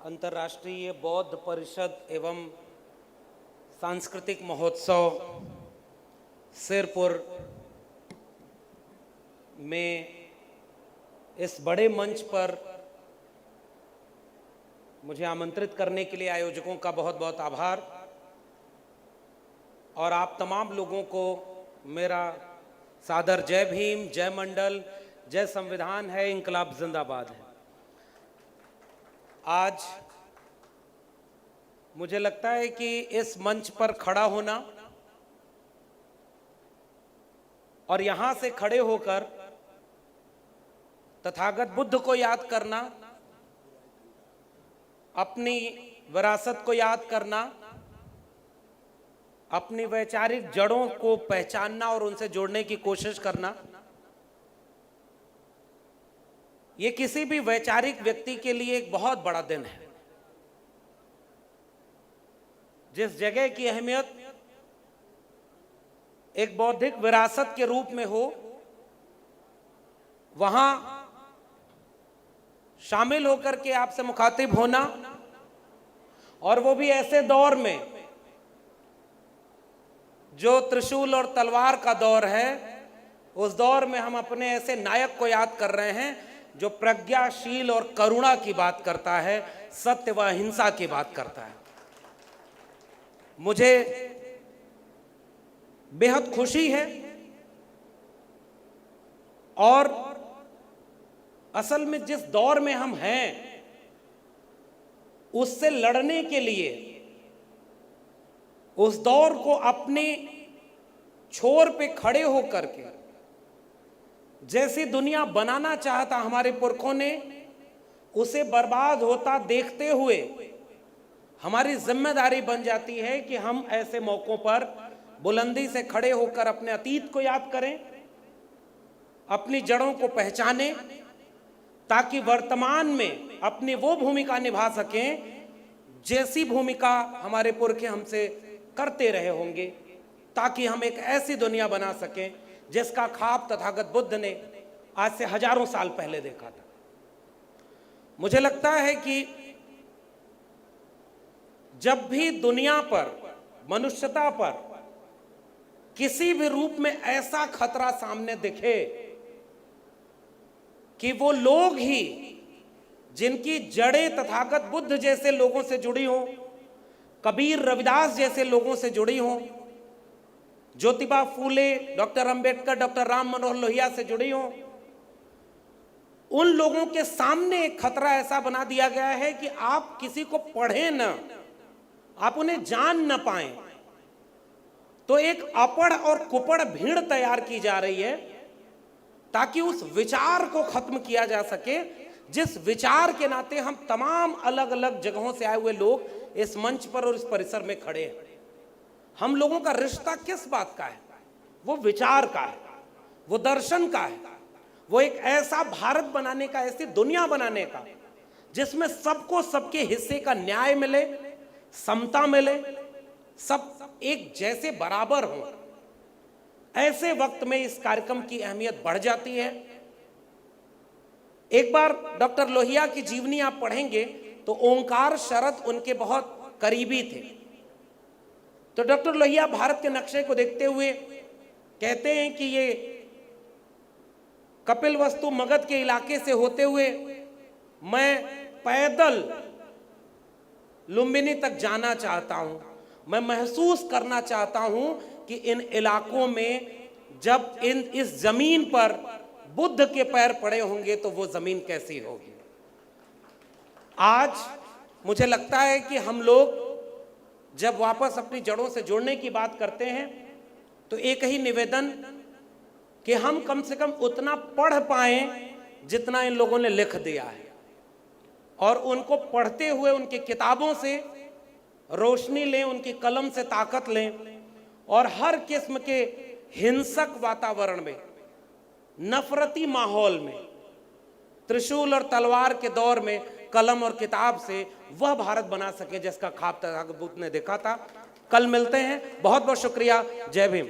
अंतर्राष्ट्रीय बौद्ध परिषद एवं सांस्कृतिक महोत्सव सिरपुर में इस बड़े मंच पर मुझे आमंत्रित करने के लिए आयोजकों का बहुत बहुत आभार और आप तमाम लोगों को मेरा सादर जय भीम, जय मंडल, जय संविधान है, इंकलाब जिंदाबाद है। आज मुझे लगता है कि इस मंच पर खड़ा होना और यहां से खड़े होकर तथागत बुद्ध को याद करना, अपनी विरासत को याद करना, अपनी वैचारिक जड़ों को पहचानना और उनसे जोड़ने की कोशिश करना, ये किसी भी वैचारिक व्यक्ति के लिए एक बहुत बड़ा दिन है। जिस जगह की अहमियत एक बौद्धिक विरासत के रूप में हो, वहां शामिल होकर के आपसे मुखातिब होना, और वो भी ऐसे दौर में जो त्रिशूल और तलवार का दौर है, उस दौर में हम अपने ऐसे नायक को याद कर रहे हैं जो प्रज्ञाशील और करुणा की बात करता है, सत्य व अहिंसा की बात करता है। मुझे बेहद खुशी है और असल में जिस दौर में हम हैं उससे लड़ने के लिए, उस दौर को अपने छोर पे खड़े होकर के जैसी दुनिया बनाना चाहता हमारे पुरखों ने, उसे बर्बाद होता देखते हुए हमारी जिम्मेदारी बन जाती है कि हम ऐसे मौकों पर बुलंदी से खड़े होकर अपने अतीत को याद करें, अपनी जड़ों को पहचानें, ताकि वर्तमान में अपनी वो भूमिका निभा सकें जैसी भूमिका हमारे पुरखे हमसे करते रहे होंगे, ताकि हम एक ऐसी दुनिया बना सकें जिसका ख्वाब तथागत बुद्ध ने आज से हजारों साल पहले देखा था। मुझे लगता है कि जब भी दुनिया पर, मनुष्यता पर किसी भी रूप में ऐसा खतरा सामने दिखे कि वो लोग ही जिनकी जड़ें तथागत बुद्ध जैसे लोगों से जुड़ी हों, कबीर रविदास जैसे लोगों से जुड़ी हों, ज्योतिबा फूले, डॉक्टर अंबेडकर, डॉक्टर राम मनोहर लोहिया से जुड़ी हों, उन लोगों के सामने एक खतरा ऐसा बना दिया गया है कि आप किसी को पढ़ें न, आप उन्हें जान न पाएं, तो एक अपढ़ और कुपढ़ भीड़ तैयार की जा रही है ताकि उस विचार को खत्म किया जा सके, जिस विचार के नाते हम तमाम अलग अलग जगहों से आए हुए लोग इस मंच पर और इस परिसर में खड़े हैं। हम लोगों का रिश्ता किस बात का है? वो विचार का है, वो दर्शन का है, वो एक ऐसा भारत बनाने का, ऐसी दुनिया बनाने का जिसमें सबको सबके हिस्से का न्याय मिले, समता मिले, सब एक जैसे बराबर हो। ऐसे वक्त में इस कार्यक्रम की अहमियत बढ़ जाती है। एक बार डॉक्टर लोहिया की जीवनी आप पढ़ेंगे तो ओंकार शरद उनके बहुत करीबी थे। तो डॉक्टर लोहिया भारत के नक्शे को देखते हुए कहते हैं कि ये कपिलवस्तु मगध के इलाके से होते हुए मैं पैदल लुम्बिनी तक जाना चाहता हूं। मैं महसूस करना चाहता हूं कि इन इलाकों में जब इस जमीन पर बुद्ध के पैर पड़े होंगे तो वो जमीन कैसी होगी। आज मुझे लगता है कि हम लोग जब वापस अपनी जड़ों से जुड़ने की बात करते हैं तो एक ही निवेदन कि हम कम से कम उतना पढ़ पाएं जितना इन लोगों ने लिख दिया है, और उनको पढ़ते हुए उनकी किताबों से रोशनी लें, उनकी कलम से ताकत लें, और हर किस्म के हिंसक वातावरण में, नफरती माहौल में, त्रिशूल और तलवार के दौर में कलम और किताब से वह भारत बना सके जिसका ख्वाब तथागत बुद्ध ने देखा था। कल मिलते हैं। बहुत बहुत शुक्रिया। जय भीम।